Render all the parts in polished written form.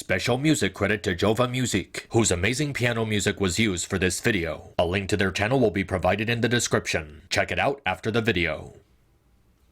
Special music credit to Jova Music, whose amazing piano music was used for this video. A link to their channel will be provided in the description. Check it out after the video.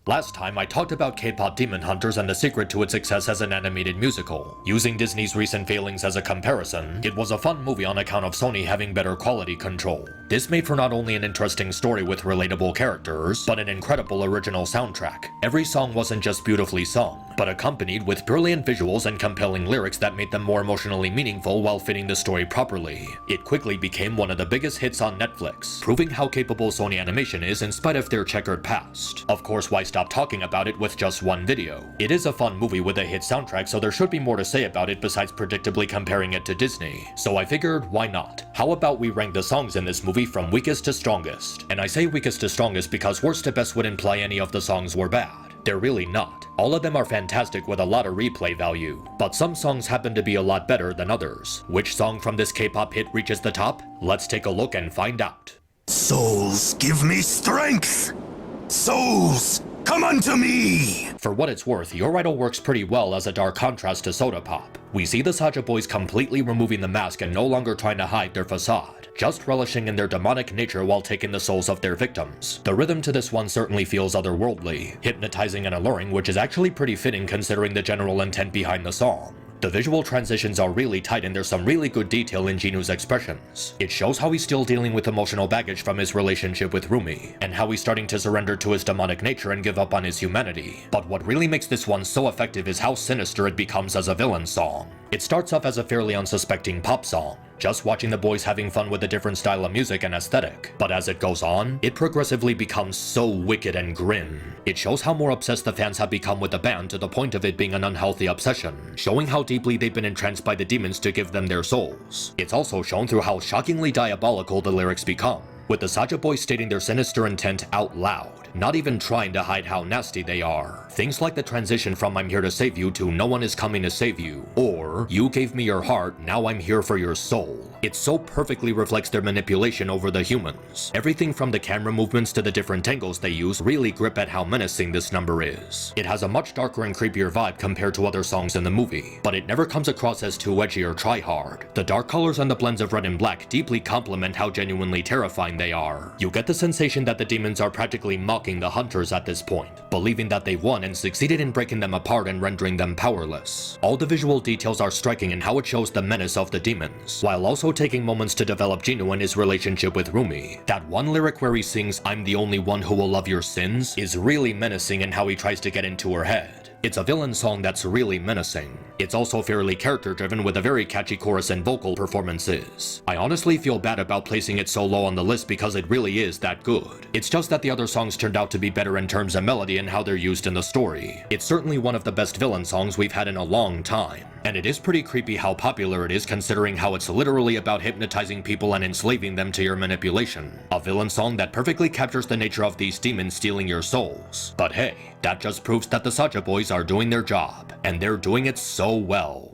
Last time I talked about K-pop Demon Hunters and the secret to its success as an animated musical. Using Disney's recent failings as a comparison, it was a fun movie on account of Sony having better quality control. This made for not only an interesting story with relatable characters, but an incredible original soundtrack. Every song wasn't just beautifully sung, but accompanied with brilliant visuals and compelling lyrics that made them more emotionally meaningful while fitting the story properly. It quickly became one of the biggest hits on Netflix, proving how capable Sony Animation is in spite of their checkered past. Of course, why stop talking about it with just one video? It is a fun movie with a hit soundtrack, so there should be more to say about it besides predictably comparing it to Disney. So I figured, why not? How about we rank the songs in this movie from weakest to strongest? And I say weakest to strongest because worst to best would imply any of the songs were bad. They're really not. All of them are fantastic with a lot of replay value, but some songs happen to be a lot better than others. Which song from this K-pop hit reaches the top? Let's take a look and find out. Souls, give me strength! Souls, come unto me! For what it's worth, Your Idol works pretty well as a dark contrast to Soda Pop. We see the Saja boys completely removing the mask and no longer trying to hide their facade, just relishing in their demonic nature while taking the souls of their victims. The rhythm to this one certainly feels otherworldly, hypnotizing and alluring, which is actually pretty fitting considering the general intent behind the song. The visual transitions are really tight and there's some really good detail in Jinu's expressions. It shows how he's still dealing with emotional baggage from his relationship with Rumi, and how he's starting to surrender to his demonic nature and give up on his humanity. But what really makes this one so effective is how sinister it becomes as a villain song. It starts off as a fairly unsuspecting pop song, just watching the boys having fun with a different style of music and aesthetic. But as it goes on, it progressively becomes so wicked and grim. It shows how more obsessed the fans have become with the band to the point of it being an unhealthy obsession, showing how deeply they've been entranced by the demons to give them their souls. It's also shown through how shockingly diabolical the lyrics become, with the Saja boys stating their sinister intent out loud, not even trying to hide how nasty they are. Things like the transition from "I'm here to save you" to "No one is coming to save you," or "You gave me your heart, now I'm here for your soul." It so perfectly reflects their manipulation over the humans. Everything from the camera movements to the different angles they use really grip at how menacing this number is. It has a much darker and creepier vibe compared to other songs in the movie, but it never comes across as too edgy or try-hard. The dark colors and the blends of red and black deeply complement how genuinely terrifying they are. You get the sensation that the demons are practically mocking the hunters at this point, believing that they've won and succeeded in breaking them apart and rendering them powerless. All the visual details are striking in how it shows the menace of the demons, while also taking moments to develop Jinu and his relationship with Rumi. That one lyric where he sings "I'm the only one who will love your sins" is really menacing in how he tries to get into her head. It's a villain song that's really menacing. It's also fairly character-driven with a very catchy chorus and vocal performances. I honestly feel bad about placing it so low on the list because it really is that good. It's just that the other songs turned out to be better in terms of melody and how they're used in the story. It's certainly one of the best villain songs we've had in a long time. And it is pretty creepy how popular it is considering how it's literally about hypnotizing people and enslaving them to your manipulation. A villain song that perfectly captures the nature of these demons stealing your souls. But hey, that just proves that the Saja boys are doing their job, and they're doing it so well.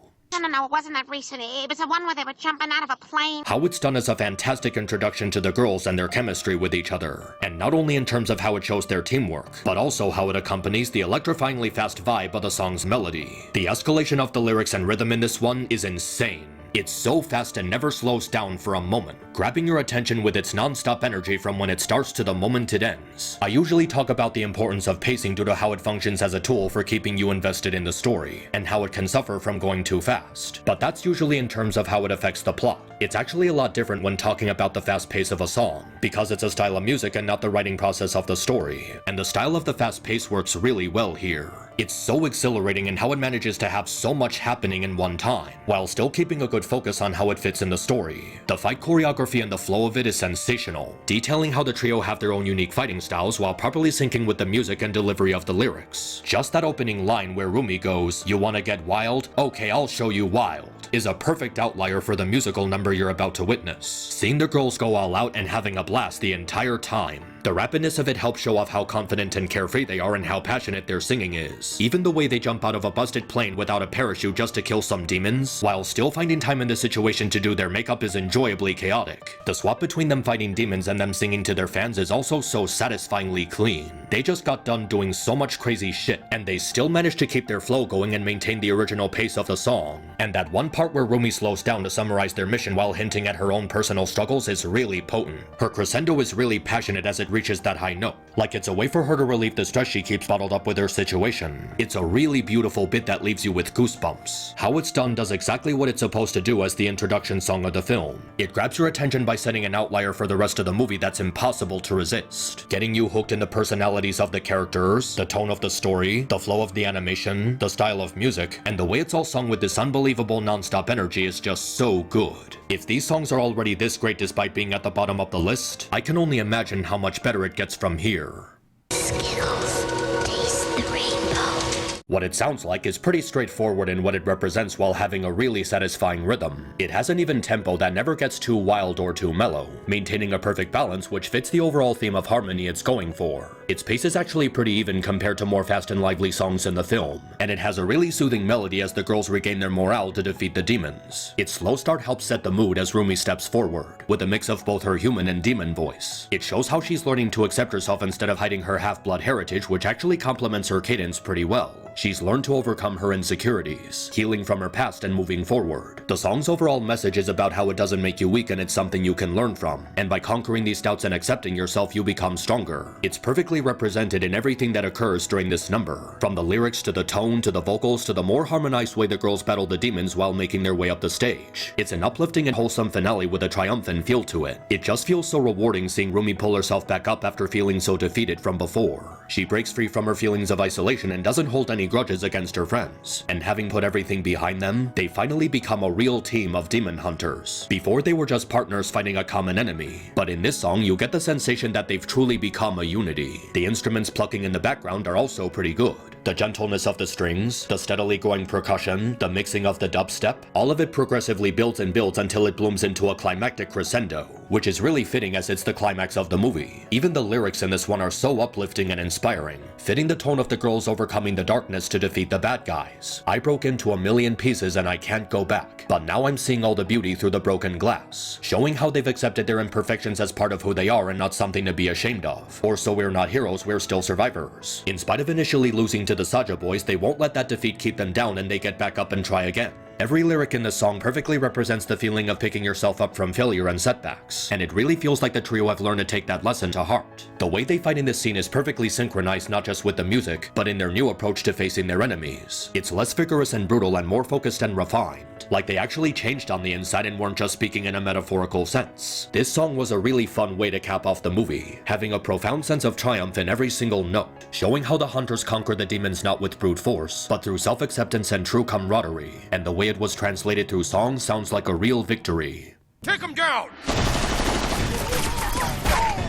No, it wasn't that recent. It was the one where they were jumping out of a plane. How it's done is a fantastic introduction to the girls and their chemistry with each other. And not only in terms of how it shows their teamwork, but also how it accompanies the electrifyingly fast vibe of the song's melody. The escalation of the lyrics and rhythm in this one is insane. It's so fast and never slows down for a moment, grabbing your attention with its non-stop energy from when it starts to the moment it ends. I usually talk about the importance of pacing due to how it functions as a tool for keeping you invested in the story, and how it can suffer from going too fast. But that's usually in terms of how it affects the plot. It's actually a lot different when talking about the fast pace of a song, because it's a style of music and not the writing process of the story, and the style of the fast pace works really well here. It's so exhilarating in how it manages to have so much happening in one time, while still keeping a good focus on how it fits in the story. The fight choreography and the flow of it is sensational, detailing how the trio have their own unique fighting styles while properly syncing with the music and delivery of the lyrics. Just that opening line where Rumi goes, "You wanna get wild? Okay, I'll show you wild," is a perfect outlier for the musical number you're about to witness. Seeing the girls go all out and having a blast the entire time. The rapidness of it helps show off how confident and carefree they are and how passionate their singing is. Even the way they jump out of a busted plane without a parachute just to kill some demons, while still finding time in the situation to do their makeup, is enjoyably chaotic. The swap between them fighting demons and them singing to their fans is also so satisfyingly clean. They just got done doing so much crazy shit, and they still managed to keep their flow going and maintain the original pace of the song. And that one part where Rumi slows down to summarize their mission while hinting at her own personal struggles is really potent. Her crescendo is really passionate as it reaches that high note, like it's a way for her to relieve the stress she keeps bottled up with her situation. It's a really beautiful bit that leaves you with goosebumps. How it's done does exactly what it's supposed to do as the introduction song of the film. It grabs your attention by setting an outlier for the rest of the movie that's impossible to resist, getting you hooked in the personalities of the characters, the tone of the story, the flow of the animation, the style of music, and the way it's all sung with this unbelievable non-stop energy is just so good. If these songs are already this great despite being at the bottom of the list, I can only imagine how much better it gets from here. Skittles, taste the rainbow. What it sounds like is pretty straightforward in what it represents while having a really satisfying rhythm. It has an even tempo that never gets too wild or too mellow, maintaining a perfect balance which fits the overall theme of harmony it's going for. Its pace is actually pretty even compared to more fast and lively songs in the film, and it has a really soothing melody as the girls regain their morale to defeat the demons. Its slow start helps set the mood as Rumi steps forward, with a mix of both her human and demon voice. It shows how she's learning to accept herself instead of hiding her half-blood heritage, which actually complements her cadence pretty well. She's learned to overcome her insecurities, healing from her past and moving forward. The song's overall message is about how it doesn't make you weak and it's something you can learn from, and by conquering these doubts and accepting yourself you become stronger. It's perfectly represented in everything that occurs during this number, from the lyrics to the tone to the vocals to the more harmonized way the girls battle the demons while making their way up the stage. It's an uplifting and wholesome finale with a triumphant feel to it. It just feels so rewarding seeing Rumi pull herself back up after feeling so defeated from before. She breaks free from her feelings of isolation and doesn't hold any grudges against her friends, and having put everything behind them, they finally become a real team of demon hunters. Before they were just partners fighting a common enemy, but in this song you get the sensation that they've truly become a unity. The instruments plucking in the background are also pretty good. The gentleness of the strings, the steadily growing percussion, the mixing of the dubstep, all of it progressively builds and builds until it blooms into a climactic crescendo, which is really fitting as it's the climax of the movie. Even the lyrics in this one are so uplifting and inspiring, fitting the tone of the girls overcoming the darkness to defeat the bad guys. I broke into a million pieces and I can't go back, but now I'm seeing all the beauty through the broken glass, showing how they've accepted their imperfections as part of who they are and not something to be ashamed of. Or so we're not heroes, we're still survivors. In spite of initially losing to the Saja boys, they won't let that defeat keep them down and they get back up and try again. Every lyric in this song perfectly represents the feeling of picking yourself up from failure and setbacks, and it really feels like the trio have learned to take that lesson to heart. The way they fight in this scene is perfectly synchronized not just with the music, but in their new approach to facing their enemies. It's less vigorous and brutal and more focused and refined, like they actually changed on the inside and weren't just speaking in a metaphorical sense. This song was a really fun way to cap off the movie, having a profound sense of triumph in every single note, showing how the hunters conquer the demons not with brute force, but through self-acceptance and true camaraderie, and the way it was translated through song sounds like a real victory. Take him down!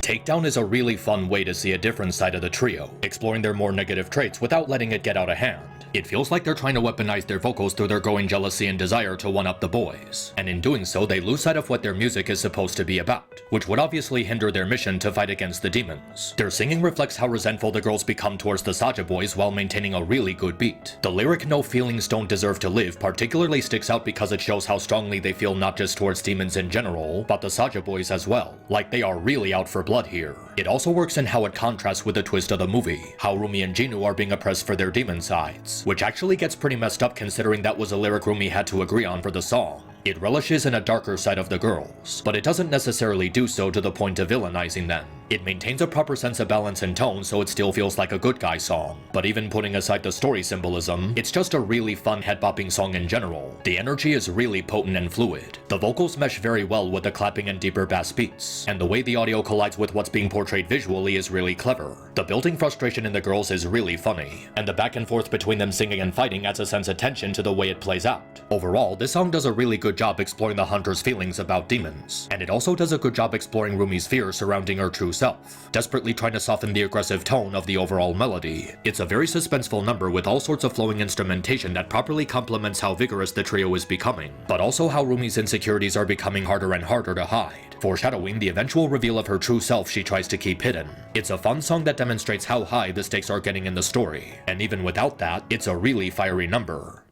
Takedown is a really fun way to see a different side of the trio, exploring their more negative traits without letting it get out of hand. It feels like they're trying to weaponize their vocals through their growing jealousy and desire to one-up the boys, and in doing so they lose sight of what their music is supposed to be about, which would obviously hinder their mission to fight against the demons. Their singing reflects how resentful the girls become towards the Saja boys while maintaining a really good beat. The lyric "No feelings don't deserve to live" particularly sticks out because it shows how strongly they feel not just towards demons in general, but the Saja boys as well, like they are really out for blood here. It also works in how it contrasts with the twist of the movie, how Rumi and Jinu are being oppressed for their demon sides, which actually gets pretty messed up considering that was a lyric Rumi had to agree on for the song. It relishes in a darker side of the girls, but it doesn't necessarily do so to the point of villainizing them. It maintains a proper sense of balance and tone so it still feels like a good guy song, but even putting aside the story symbolism, it's just a really fun head-bopping song in general. The energy is really potent and fluid. The vocals mesh very well with the clapping and deeper bass beats, and the way the audio collides with what's being portrayed visually is really clever. The building frustration in the girls is really funny, and the back and forth between them singing and fighting adds a sense of tension to the way it plays out. Overall, this song does a really good job exploring the hunter's feelings about demons, and it also does a good job exploring Rumi's fears surrounding her true self, desperately trying to soften the aggressive tone of the overall melody. It's a very suspenseful number with all sorts of flowing instrumentation that properly complements how vigorous the trio is becoming, but also how Rumi's insecurities are becoming harder and harder to hide, foreshadowing the eventual reveal of her true self she tries to keep hidden. It's a fun song that demonstrates how high the stakes are getting in the story, and even without that, it's a really fiery number.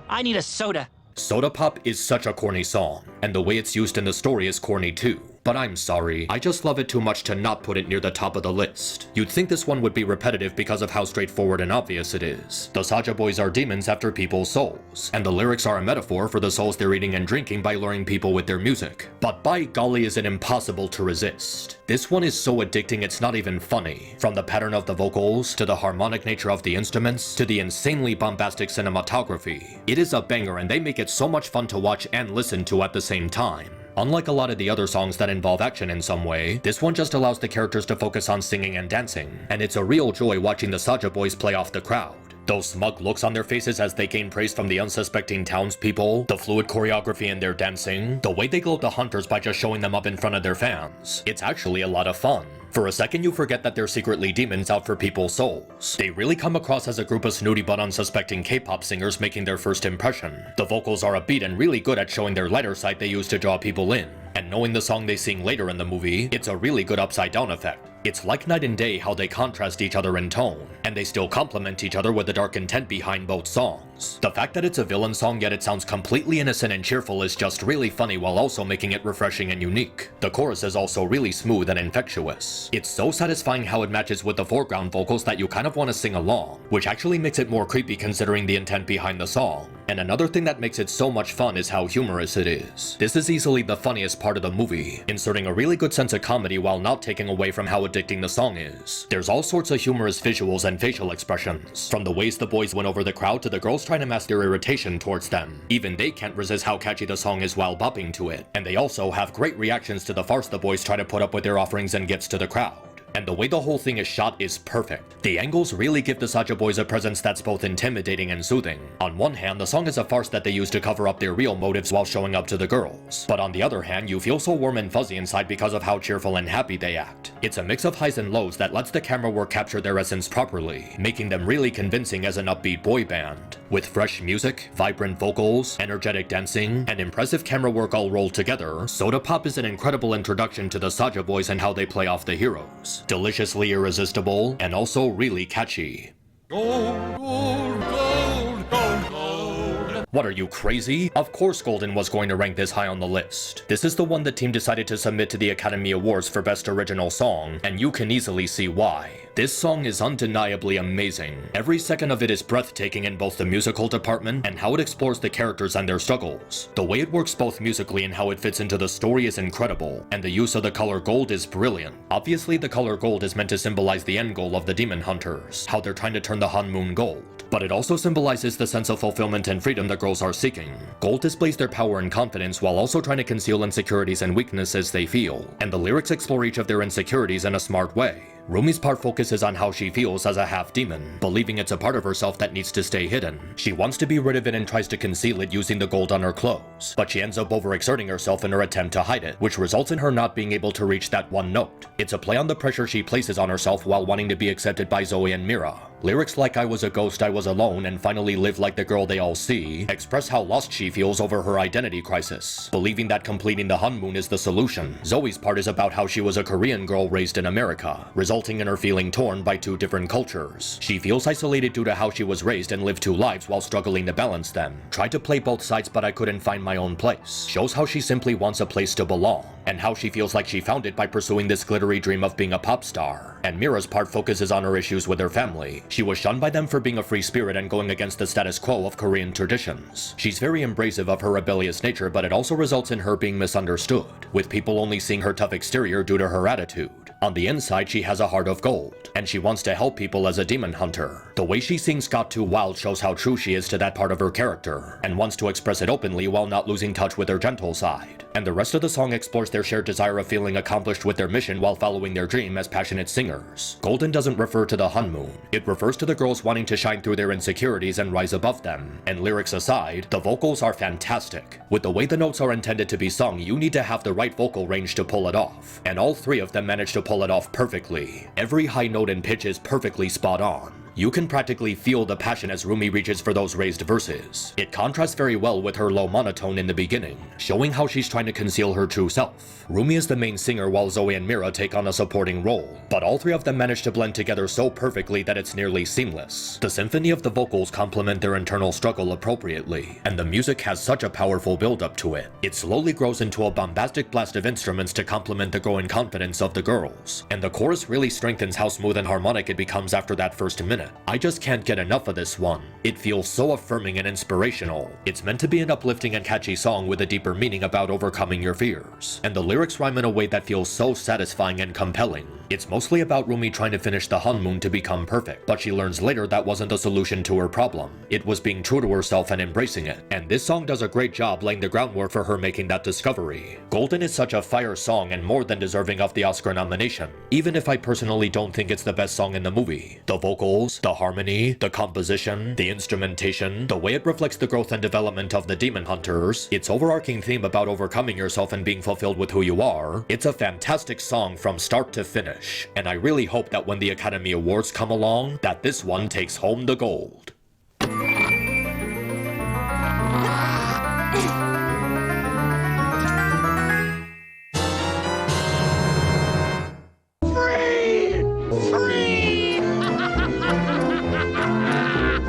I need a soda. Soda Pop is such a corny song, and the way it's used in the story is corny too. But I'm sorry, I just love it too much to not put it near the top of the list. You'd think this one would be repetitive because of how straightforward and obvious it is. The Saja boys are demons after people's souls, and the lyrics are a metaphor for the souls they're eating and drinking by luring people with their music. But by golly is it impossible to resist. This one is so addicting it's not even funny. From the pattern of the vocals, to the harmonic nature of the instruments, to the insanely bombastic cinematography. It is a banger and they make it so much fun to watch and listen to at the same time. Unlike a lot of the other songs that involve action in some way, this one just allows the characters to focus on singing and dancing, and it's a real joy watching the Saja boys play off the crowd. Those smug looks on their faces as they gain praise from the unsuspecting townspeople, the fluid choreography in their dancing, the way they gloat the hunters by just showing them up in front of their fans. It's actually a lot of fun. For a second you forget that they're secretly demons out for people's souls. They really come across as a group of snooty but unsuspecting K-pop singers making their first impression. The vocals are upbeat and really good at showing their lighter side they use to draw people in. And knowing the song they sing later in the movie, it's a really good upside down effect. It's like night and day how they contrast each other in tone, and they still complement each other with the dark intent behind both songs. The fact that it's a villain song yet it sounds completely innocent and cheerful is just really funny while also making it refreshing and unique. The chorus is also really smooth and infectious. It's so satisfying how it matches with the foreground vocals that you kind of want to sing along, which actually makes it more creepy considering the intent behind the song. And another thing that makes it so much fun is how humorous it is. This is easily the funniest part of the movie, inserting a really good sense of comedy while not taking away from how addicting the song is. There's all sorts of humorous visuals and facial expressions, from the ways the boys win over the crowd to the girls trying to mask their irritation towards them. Even they can't resist how catchy the song is while bopping to it, and they also have great reactions to the farce the boys try to put up with their offerings and gifts to the crowd. And the way the whole thing is shot is perfect. The angles really give the Saja boys a presence that's both intimidating and soothing. On one hand, the song is a farce that they use to cover up their real motives while showing up to the girls. But on the other hand, you feel so warm and fuzzy inside because of how cheerful and happy they act. It's a mix of highs and lows that lets the camera work capture their essence properly, making them really convincing as an upbeat boy band. With fresh music, vibrant vocals, energetic dancing, and impressive camera work all rolled together, Soda Pop is an incredible introduction to the Saja boys and how they play off the heroes. Deliciously irresistible, and also really catchy. Gold, gold, gold, gold, gold. What are you, crazy? Of course Golden was going to rank this high on the list. This is the one the team decided to submit to the Academy Awards for Best Original Song, and you can easily see why. This song is undeniably amazing. Every second of it is breathtaking in both the musical department and how it explores the characters and their struggles. The way it works both musically and how it fits into the story is incredible, and the use of the color gold is brilliant. Obviously the color gold is meant to symbolize the end goal of the demon hunters, how they're trying to turn the Han Moon gold. But it also symbolizes the sense of fulfillment and freedom the girls are seeking. Gold displays their power and confidence while also trying to conceal insecurities and weaknesses they feel, and the lyrics explore each of their insecurities in a smart way. Rumi's part focuses on how she feels as a half-demon, believing it's a part of herself that needs to stay hidden. She wants to be rid of it and tries to conceal it using the gold on her clothes, but she ends up overexerting herself in her attempt to hide it, which results in her not being able to reach that one note. It's a play on the pressure she places on herself while wanting to be accepted by Zoe and Mira. Lyrics like "I was a ghost, I was alone, and finally live like the girl they all see" express how lost she feels over her identity crisis, believing that completing the Han Moon is the solution. Zoe's part is about how she was a Korean girl raised in America, resulting in her feeling torn by two different cultures. She feels isolated due to how she was raised and lived two lives while struggling to balance them. Tried to play both sides but I couldn't find my own place. Shows how she simply wants a place to belong, and how she feels like she found it by pursuing this glittery dream of being a pop star. And Mira's part focuses on her issues with her family. She was shunned by them for being a free spirit and going against the status quo of Korean traditions. She's very embracive of her rebellious nature, but it also results in her being misunderstood, with people only seeing her tough exterior due to her attitude. On the inside, she has a heart of gold, and she wants to help people as a demon hunter. The way she sings "Got Too Wild" shows how true she is to that part of her character, and wants to express it openly while not losing touch with her gentle side. and the rest of the song explores their shared desire of feeling accomplished with their mission while following their dream as passionate singers. Golden doesn't refer to the honeymoon, it refers to the girls wanting to shine through their insecurities and rise above them. And lyrics aside, the vocals are fantastic. With the way the notes are intended to be sung, you need to have the right vocal range to pull it off, and all three of them manage to pull it off perfectly. Every high note and pitch is perfectly spot on. You can practically feel the passion as Rumi reaches for those raised verses. It contrasts very well with her low monotone in the beginning, showing how she's trying to conceal her true self. Rumi is the main singer while Zoe and Mira take on a supporting role, but all three of them manage to blend together so perfectly that it's nearly seamless. The symphony of the vocals complement their internal struggle appropriately, and the music has such a powerful build-up to it. It slowly grows into a bombastic blast of instruments to complement the growing confidence of the girls, and the chorus really strengthens how smooth and harmonic it becomes after that first minute. I just can't get enough of this one. It feels so affirming and inspirational. It's meant to be an uplifting and catchy song with a deeper meaning about overcoming your fears, and the lyrics rhyme in a way that feels so satisfying and compelling. It's mostly about Rumi trying to finish the honeymoon to become perfect, but she learns later that wasn't the solution to her problem. It was being true to herself and embracing it, and this song does a great job laying the groundwork for her making that discovery. Golden is such a fire song and more than deserving of the Oscar nomination, even if I personally don't think it's the best song in the movie. The vocals, the harmony, the composition, the instrumentation, the way it reflects the growth and development of the demon hunters, its overarching theme about overcoming yourself and being fulfilled with who you are, it's a fantastic song from start to finish, and I really hope that when the Academy Awards come along, that this one takes home the gold.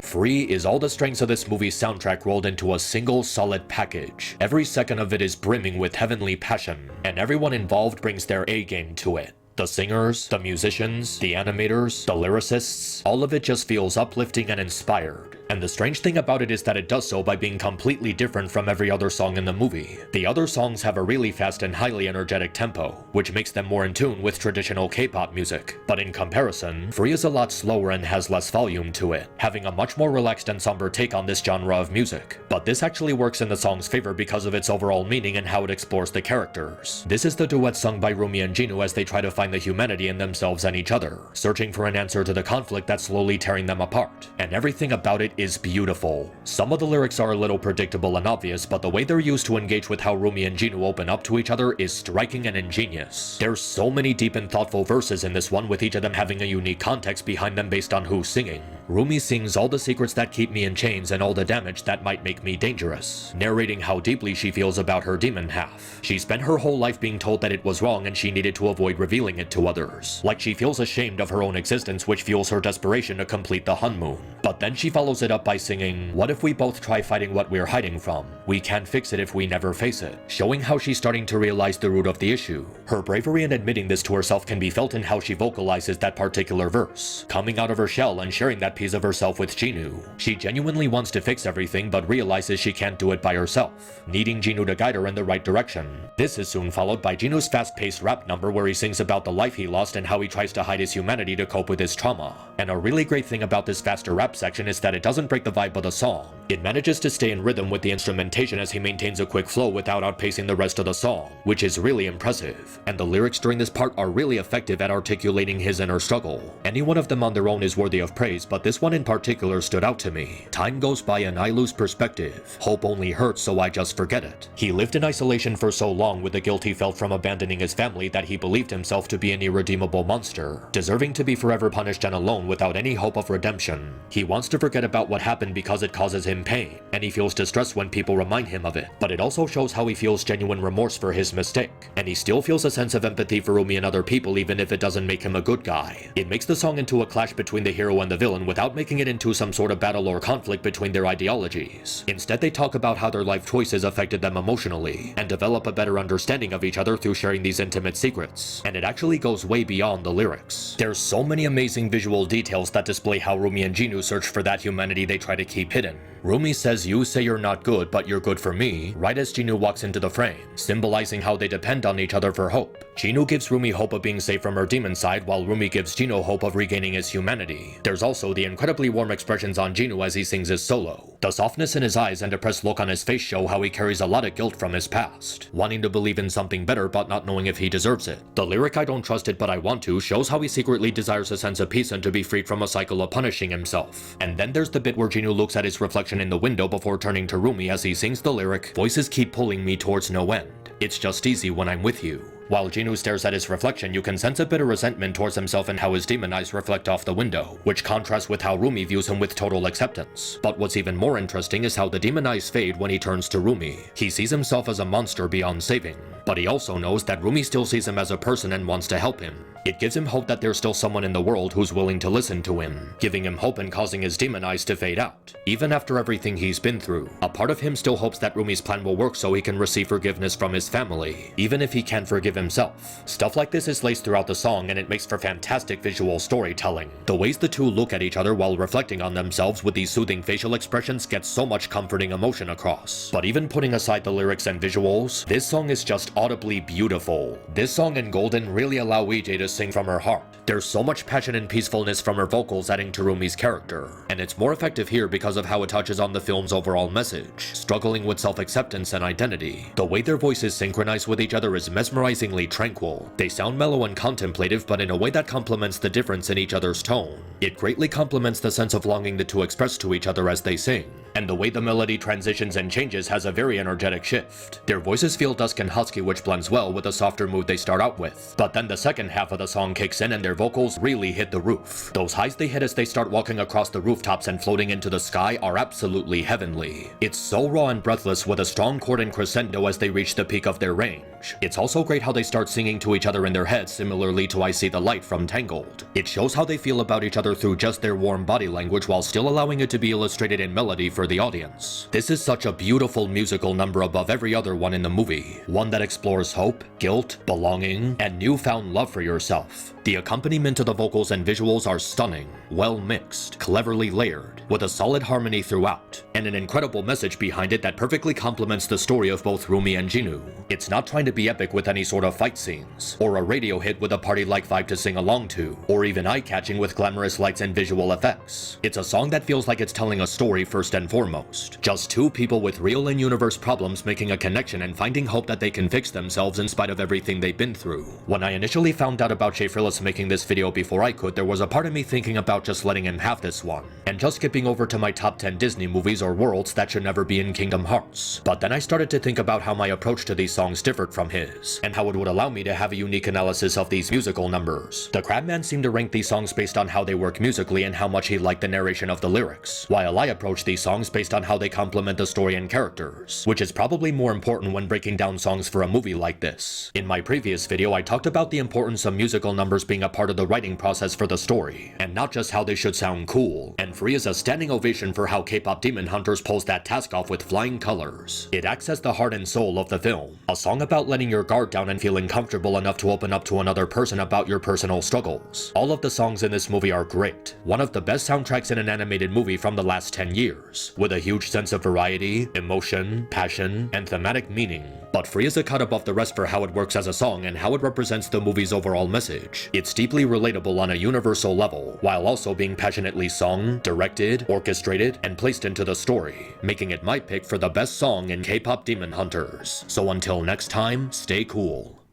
Free is all the strengths of this movie's soundtrack rolled into a single solid package. Every second of it is brimming with heavenly passion, and everyone involved brings their A game to it. The singers, the musicians, the animators, the lyricists, all of it just feels uplifting and inspired. And the strange thing about it is that it does so by being completely different from every other song in the movie. The other songs have a really fast and highly energetic tempo, which makes them more in tune with traditional K-pop music. But in comparison, Free is a lot slower and has less volume to it, having a much more relaxed and somber take on this genre of music. But this actually works in the song's favor because of its overall meaning and how it explores the characters. This is the duet sung by Rumi and Jinu as they try to find the humanity in themselves and each other, searching for an answer to the conflict that's slowly tearing them apart. And everything about it is beautiful. Some of the lyrics are a little predictable and obvious, but the way they're used to engage with how Rumi and Jinu open up to each other is striking and ingenious. There's so many deep and thoughtful verses in this one, with each of them having a unique context behind them based on who's singing. Rumi sings all the secrets that keep me in chains and all the damage that might make me dangerous, narrating how deeply she feels about her demon half. She spent her whole life being told that it was wrong and she needed to avoid revealing it to others. Like she feels ashamed of her own existence, which fuels her desperation to complete the honeymoon. But then she follows it up by singing, "What if we both try fighting what we're hiding from? We can't fix it if we never face it," showing how she's starting to realize the root of the issue. Her bravery in admitting this to herself can be felt in how she vocalizes that particular verse, coming out of her shell and sharing that piece of herself with Jinu. She genuinely wants to fix everything but realizes she can't do it by herself, needing Jinu to guide her in the right direction. This is soon followed by Jinu's fast-paced rap number where he sings about the life he lost and how he tries to hide his humanity to cope with his trauma. And a really great thing about this faster rap section is that it doesn't break the vibe of the song. It manages to stay in rhythm with the instrumentation as he maintains a quick flow without outpacing the rest of the song, which is really impressive. And the lyrics during this part are really effective at articulating his inner struggle. Any one of them on their own is worthy of praise, but this one in particular stood out to me. Time goes by and I lose perspective. Hope only hurts, so I just forget it. He lived in isolation for so long with the guilt he felt from abandoning his family that he believed himself to be an irredeemable monster, deserving to be forever punished and alone without any hope of redemption. He wants to forget about what happened because it causes him pain, and he feels distressed when people remind him of it. But it also shows how he feels genuine remorse for his mistake, and he still feels a sense of empathy for Rumi and other people even if it doesn't make him a good guy. It makes the song into a clash between the hero and the villain without making it into some sort of battle or conflict between their ideologies. Instead, they talk about how their life choices affected them emotionally, and develop a better understanding of each other through sharing these intimate secrets. And it actually goes way beyond the lyrics. There's so many amazing visual details that display how Rumi and Jinu search for that humanity they try to keep hidden. Rumi says, "You say you're not good, but you're good for me," right as Jinu walks into the frame, symbolizing how they depend on each other for hope. Jinu gives Rumi hope of being safe from her demon side, while Rumi gives Jinu hope of regaining his humanity. There's also the the incredibly warm expressions on Jinwoo as he sings his solo. The softness in his eyes and depressed look on his face show how he carries a lot of guilt from his past, wanting to believe in something better but not knowing if he deserves it. The lyric "I don't trust it but I want to" shows how he secretly desires a sense of peace and to be freed from a cycle of punishing himself. And then there's the bit where Jinwoo looks at his reflection in the window before turning to Rumi as he sings the lyric, "Voices keep pulling me towards no end. It's just easy when I'm with you." While Jinwoo stares at his reflection, you can sense a bit of resentment towards himself and how his demon eyes reflect off the window, which contrasts with how Rumi views him with total acceptance. But what's even more interesting is how the demon eyes fade when he turns to Rumi. He sees himself as a monster beyond saving, but he also knows that Rumi still sees him as a person and wants to help him. It gives him hope that there's still someone in the world who's willing to listen to him, giving him hope and causing his demon eyes to fade out. Even after everything he's been through, a part of him still hopes that Rumi's plan will work so he can receive forgiveness from his family, even if he can't forgive himself. Stuff like this is laced throughout the song and it makes for fantastic visual storytelling. The ways the two look at each other while reflecting on themselves with these soothing facial expressions gets so much comforting emotion across. But even putting aside the lyrics and visuals, this song is just audibly beautiful. This song and Golden really allow EJ to sing from her heart. There's so much passion and peacefulness from her vocals adding to Rumi's character, and it's more effective here because of how it touches on the film's overall message, struggling with self-acceptance and identity. The way their voices synchronize with each other is mesmerizingly tranquil. They sound mellow and contemplative, but in a way that complements the difference in each other's tone. It greatly complements the sense of longing the two express to each other as they sing, and the way the melody transitions and changes has a very energetic shift. Their voices feel dusk and husky, which blends well with the softer mood they start out with. But then the second half of the song kicks in and their vocals really hit the roof. Those highs they hit as they start walking across the rooftops and floating into the sky are absolutely heavenly. It's so raw and breathless with a strong chord and crescendo as they reach the peak of their range. It's also great how they start singing to each other in their heads, similarly to "I See the Light" from Tangled. It shows how they feel about each other through just their warm body language while still allowing it to be illustrated in melody for the audience. This is such a beautiful musical number above every other one in the movie. One that explores hope, guilt, belonging, and newfound love for yourself. The accompaniment to the vocals and visuals are stunning, well mixed, cleverly layered, with a solid harmony throughout, and an incredible message behind it that perfectly complements the story of both Rumi and Jinwoo. It's not trying to be epic with any sort of fight scenes, or a radio hit with a party-like vibe to sing along to, or even eye-catching with glamorous lights and visual effects. It's a song that feels like it's telling a story first and foremost. Just two people with real in-universe problems making a connection and finding hope that they can fix themselves in spite of everything they've been through. When I initially found out about Shafrillis making this video before I could, there was a part of me thinking about just letting him have this one, and just skipping over to my top 10 Disney movies or worlds that should never be in Kingdom Hearts. But then I started to think about how my approach to these songs differed from his, and how it would allow me to have a unique analysis of these musical numbers. The Crabman seemed to rank these songs based on how they work musically and how much he liked the narration of the lyrics, while I approach these songs based on how they complement the story and characters, which is probably more important when breaking down songs for a movie like this. In my previous video, I talked about the importance of musical numbers being a part of the writing process for the story, and not just how they should sound cool, and Free is a standing ovation for how K-pop Demon Hunters pulls that task off with flying colors. It acts as the heart and soul of the film, a song about letting your guard down and feeling comfortable enough to open up to another person about your personal struggles. All of the songs in this movie are great, one of the best soundtracks in an animated movie from the last 10 years, with a huge sense of variety, emotion, passion, and thematic meaning. But Free is a cut above the rest for how it works as a song and how it represents the movie's overall message. It's deeply relatable on a universal level, while also being passionately sung, directed, orchestrated, and placed into the story, making it my pick for the best song in K-pop Demon Hunters. So until next time, stay cool.